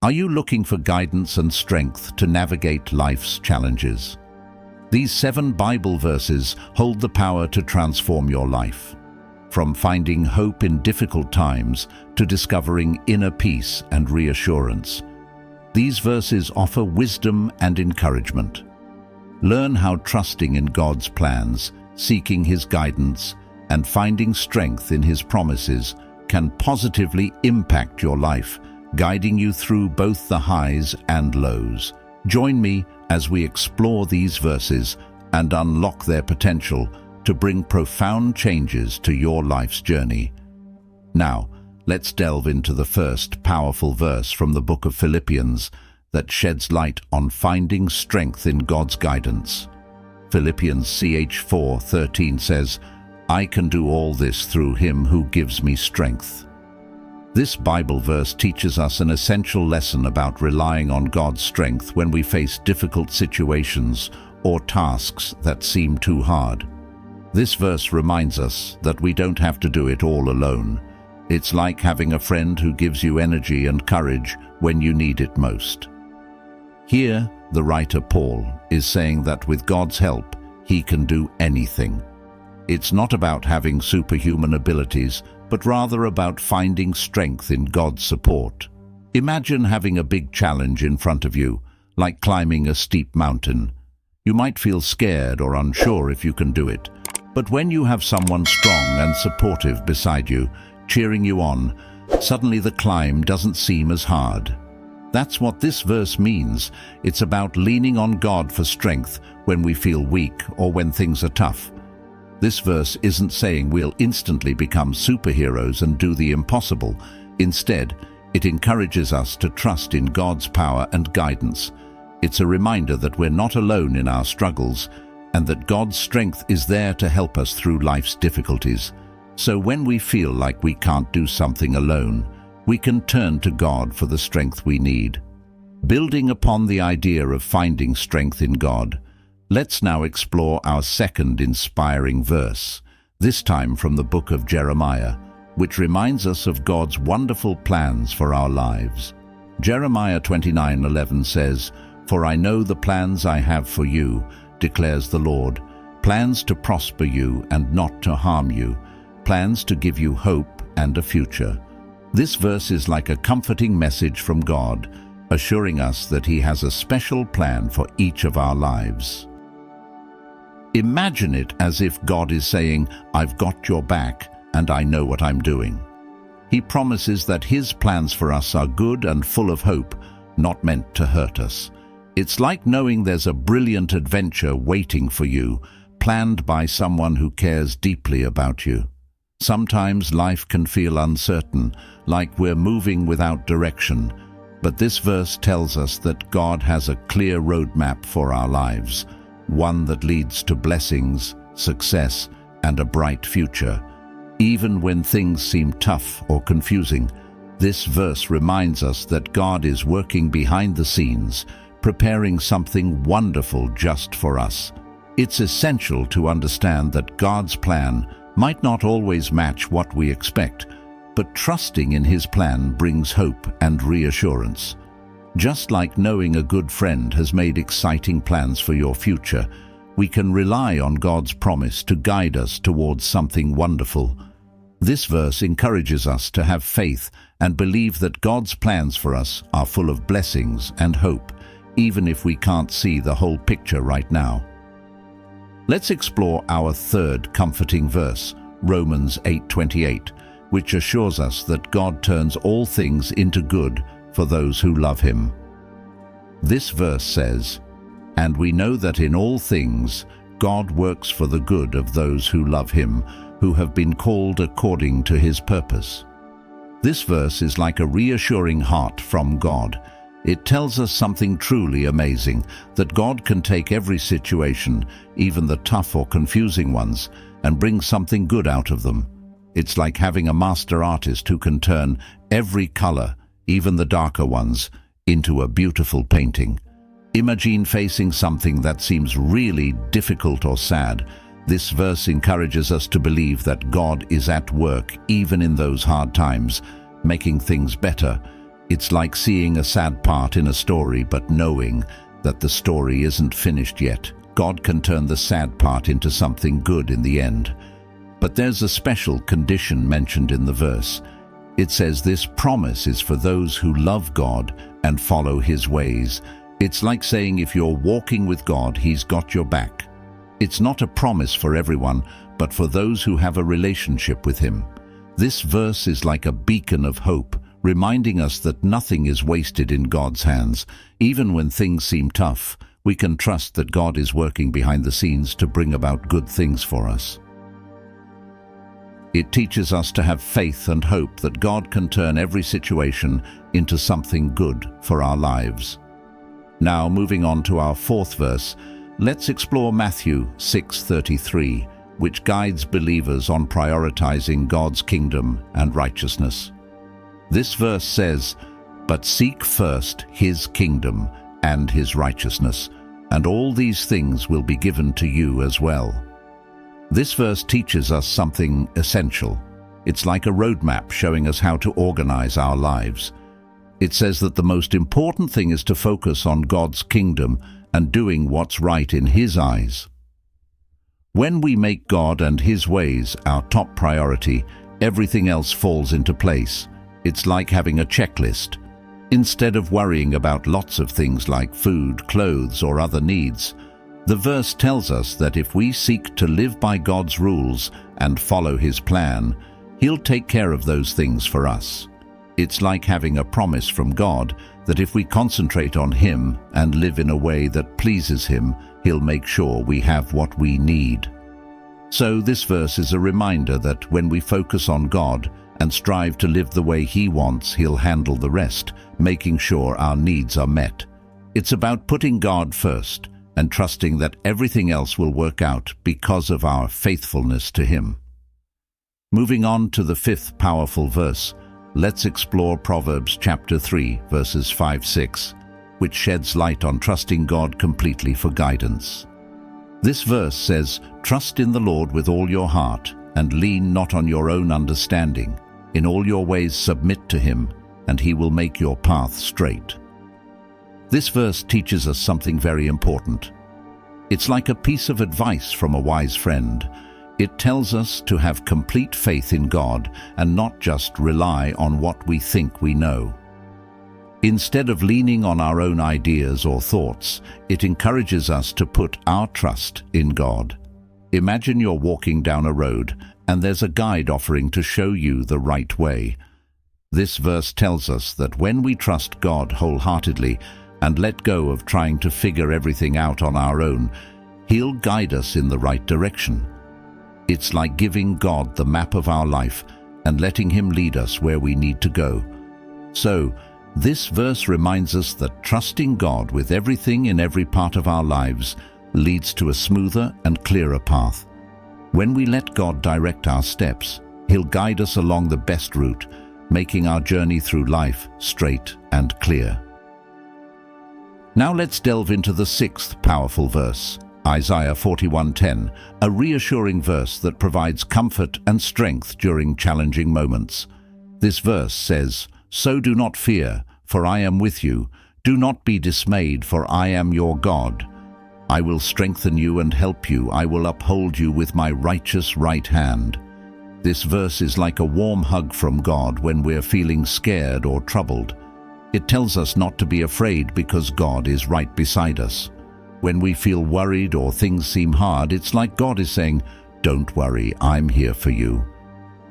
Are you looking for guidance and strength to navigate life's challenges? These 7 Bible verses hold the power to transform your life. From finding hope in difficult times to discovering inner peace and reassurance, these verses offer wisdom and encouragement. Learn how trusting in God's plans, seeking His guidance, and finding strength in His promises can positively impact your life, guiding you through both the highs and lows. Join me as we explore these verses and unlock their potential to bring profound changes to your life's journey. Now, let's delve into the first powerful verse from the book of Philippians that sheds light on finding strength in God's guidance. Philippians 4:13 says, "I can do all this through Him who gives me strength." This Bible verse teaches us an essential lesson about relying on God's strength when we face difficult situations or tasks that seem too hard. This verse reminds us that we don't have to do it all alone. It's like having a friend who gives you energy and courage when you need it most. Here, the writer Paul is saying that with God's help, he can do anything. It's not about having superhuman abilities, but rather about finding strength in God's support. Imagine having a big challenge in front of you, like climbing a steep mountain. You might feel scared or unsure if you can do it, but when you have someone strong and supportive beside you, cheering you on, suddenly the climb doesn't seem as hard. That's what this verse means. It's about leaning on God for strength when we feel weak or when things are tough. This verse isn't saying we'll instantly become superheroes and do the impossible. Instead, it encourages us to trust in God's power and guidance. It's a reminder that we're not alone in our struggles and that God's strength is there to help us through life's difficulties. So when we feel like we can't do something alone, we can turn to God for the strength we need. Building upon the idea of finding strength in God, let's now explore our second inspiring verse, this time from the book of Jeremiah, which reminds us of God's wonderful plans for our lives. Jeremiah 29:11 says, "For I know the plans I have for you, declares the Lord, plans to prosper you and not to harm you, plans to give you hope and a future." This verse is like a comforting message from God, assuring us that He has a special plan for each of our lives. Imagine it as if God is saying, "I've got your back and I know what I'm doing." He promises that His plans for us are good and full of hope, not meant to hurt us. It's like knowing there's a brilliant adventure waiting for you, planned by someone who cares deeply about you. Sometimes life can feel uncertain, like we're moving without direction, but this verse tells us that God has a clear roadmap for our lives, one that leads to blessings, success, and a bright future. Even when things seem tough or confusing, this verse reminds us that God is working behind the scenes, preparing something wonderful just for us. It's essential to understand that God's plan might not always match what we expect, but trusting in His plan brings hope and reassurance. Just like knowing a good friend has made exciting plans for your future, we can rely on God's promise to guide us towards something wonderful. This verse encourages us to have faith and believe that God's plans for us are full of blessings and hope, even if we can't see the whole picture right now. Let's explore our third comforting verse, Romans 8:28, which assures us that God turns all things into good for those who love Him. This verse says, "And we know that in all things God works for the good of those who love Him, who have been called according to His purpose." This verse is like a reassuring heart from God. It tells us something truly amazing, that God can take every situation, even the tough or confusing ones, and bring something good out of them. It's like having a master artist who can turn every color, even the darker ones, into a beautiful painting. Imagine facing something that seems really difficult or sad. This verse encourages us to believe that God is at work even in those hard times, making things better. It's like seeing a sad part in a story but knowing that the story isn't finished yet. God can turn the sad part into something good in the end. But there's a special condition mentioned in the verse. It says this promise is for those who love God and follow His ways. It's like saying if you're walking with God, He's got your back. It's not a promise for everyone, but for those who have a relationship with Him. This verse is like a beacon of hope, reminding us that nothing is wasted in God's hands. Even when things seem tough, we can trust that God is working behind the scenes to bring about good things for us. It teaches us to have faith and hope that God can turn every situation into something good for our lives. Now, moving on to our fourth verse, let's explore Matthew 6:33, which guides believers on prioritizing God's kingdom and righteousness. This verse says, "But seek first His kingdom and His righteousness, and all these things will be given to you as well." This verse teaches us something essential. It's like a roadmap showing us how to organize our lives. It says that the most important thing is to focus on God's kingdom and doing what's right in His eyes. When we make God and His ways our top priority, everything else falls into place. It's like having a checklist. Instead of worrying about lots of things like food, clothes, or other needs, the verse tells us that if we seek to live by God's rules and follow His plan, He'll take care of those things for us. It's like having a promise from God that if we concentrate on Him and live in a way that pleases Him, He'll make sure we have what we need. So this verse is a reminder that when we focus on God and strive to live the way He wants, He'll handle the rest, making sure our needs are met. It's about putting God first and trusting that everything else will work out because of our faithfulness to Him. Moving on to the fifth powerful verse, let's explore Proverbs chapter 3, verses 5-6, which sheds light on trusting God completely for guidance. This verse says, "Trust in the Lord with all your heart, and lean not on your own understanding. In all your ways submit to Him, and He will make your path straight." This verse teaches us something very important. It's like a piece of advice from a wise friend. It tells us to have complete faith in God and not just rely on what we think we know. Instead of leaning on our own ideas or thoughts, it encourages us to put our trust in God. Imagine you're walking down a road and there's a guide offering to show you the right way. This verse tells us that when we trust God wholeheartedly and let go of trying to figure everything out on our own, He'll guide us in the right direction. It's like giving God the map of our life and letting Him lead us where we need to go. So, this verse reminds us that trusting God with everything in every part of our lives leads to a smoother and clearer path. When we let God direct our steps, He'll guide us along the best route, making our journey through life straight and clear. Now let's delve into the sixth powerful verse, Isaiah 41:10, a reassuring verse that provides comfort and strength during challenging moments. This verse says, "So do not fear, for I am with you. Do not be dismayed, for I am your God. I will strengthen you and help you. I will uphold you with my righteous right hand." This verse is like a warm hug from God when we're feeling scared or troubled. It tells us not to be afraid because God is right beside us. When we feel worried or things seem hard, it's like God is saying, "Don't worry, I'm here for you."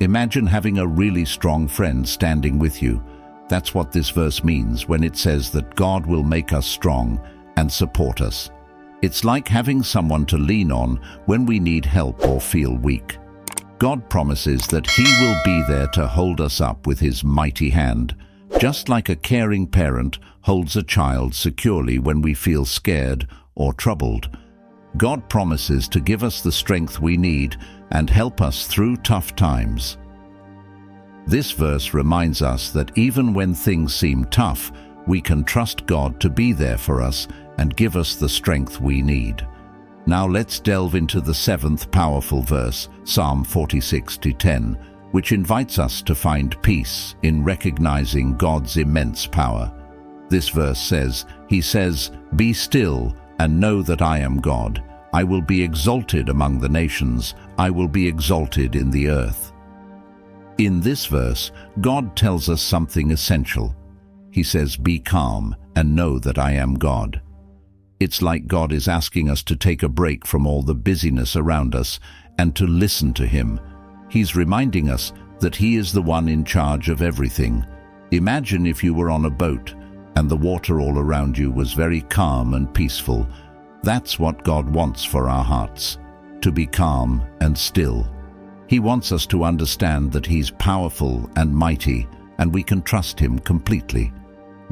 Imagine having a really strong friend standing with you. That's what this verse means when it says that God will make us strong and support us. It's like having someone to lean on when we need help or feel weak. God promises that He will be there to hold us up with His mighty hand, just like a caring parent holds a child securely when we feel scared or troubled. God promises to give us the strength we need and help us through tough times. This verse reminds us that even when things seem tough, we can trust God to be there for us and give us the strength we need. Now let's delve into the seventh powerful verse, Psalm 46:10, which invites us to find peace in recognizing God's immense power. This verse says, He says, "Be still and know that I am God. I will be exalted among the nations. I will be exalted in the earth." In this verse, God tells us something essential. He says, "Be calm and know that I am God." It's like God is asking us to take a break from all the busyness around us and to listen to Him. He's reminding us that He is the one in charge of everything. Imagine if you were on a boat and the water all around you was very calm and peaceful. That's what God wants for our hearts, to be calm and still. He wants us to understand that He's powerful and mighty, and we can trust Him completely.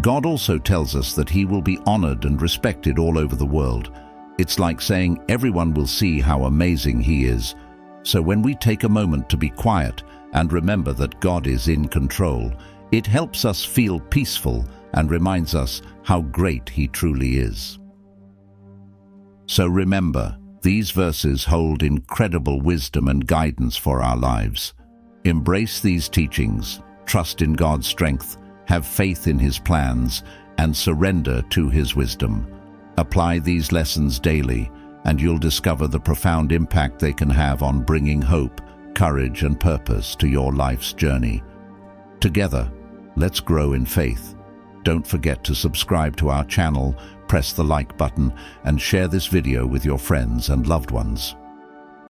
God also tells us that He will be honored and respected all over the world. It's like saying everyone will see how amazing He is. So when we take a moment to be quiet and remember that God is in control, it helps us feel peaceful and reminds us how great He truly is. So remember, these verses hold incredible wisdom and guidance for our lives. Embrace these teachings, trust in God's strength, have faith in His plans, and surrender to His wisdom. Apply these lessons daily, and you'll discover the profound impact they can have on bringing hope, courage, and purpose to your life's journey. Together, let's grow in faith. Don't forget to subscribe to our channel, press the like button, and share this video with your friends and loved ones.